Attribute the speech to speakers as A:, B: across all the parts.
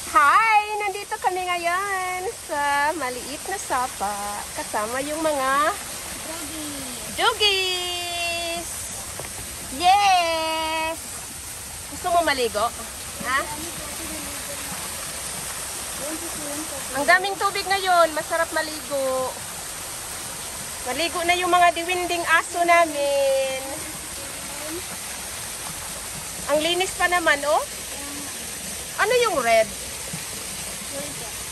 A: Hi! Nandito kami ngayon sa maliit na sapa. Kasama yung mga doggies! Yes! Gusto mo maligo? Ha? Ang daming tubig ngayon. Masarap maligo. Maligo na yung mga diwinding aso namin. Ang linis pa naman, oh. Ano yung red?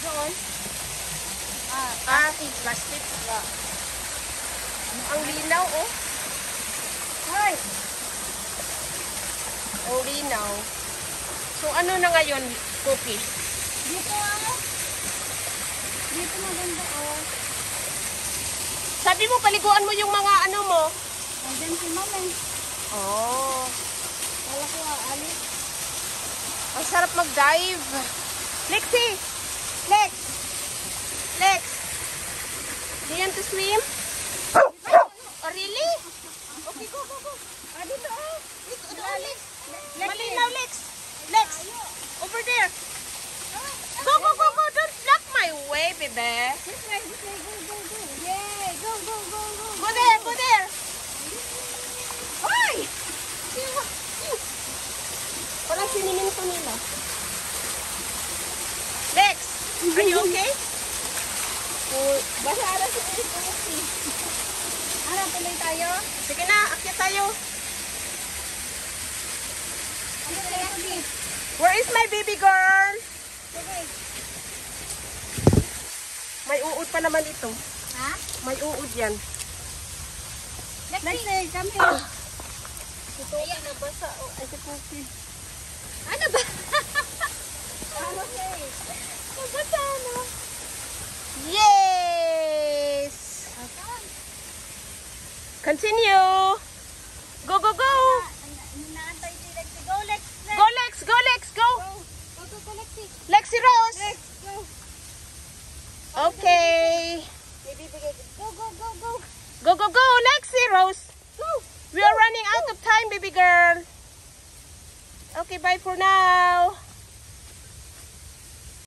A: Doon. Plastic. Ang linaw, oh. Hi. Ang linaw. So, ano na ngayon, cookies?
B: Dito maganda, oh.
A: Sabi mo, paliguan mo yung mga ano mo.
B: Nandiyan si Mama.
A: Oh.
B: Wala ko alis.
A: Ang sarap mag-dive. Lexi! Lex! Lex! Do you want to swim? Oh, really? Okay, go. Dito, oh. Dito, Lex. Malinaw, Lex. Lex! Over there. Go. Don't block my way, baby.
B: This way, go. Yay, go.
A: Go there. Hoy! Parang siniminto nila. Lex, are you okay?
B: Basta ara si Lucy. Ano, tuloy tayo?
A: Sige na, akyat tayo.
B: Ano tayo?
A: Where is my baby girl?
B: Sige.
A: May uod pa naman ito.
B: Ha?
A: May uod yan.
B: Lexi, come here.
A: Ito yan, nabasa. Oh, ay, si
B: Ano ba? Ano siya eh? Nabasa ano?
A: Yes! Continue! Go!
B: Inaantay si Lexi. Go, Lex!
A: Go, Lex! Go!
B: Go, Lexi.
A: Lexi Rose!
B: Lex, go.
A: Okay.
B: Ibibigay. Go.
A: Go, Lexi Rose!
B: Go.
A: We are running out of time, baby girl. Okay, bye for now.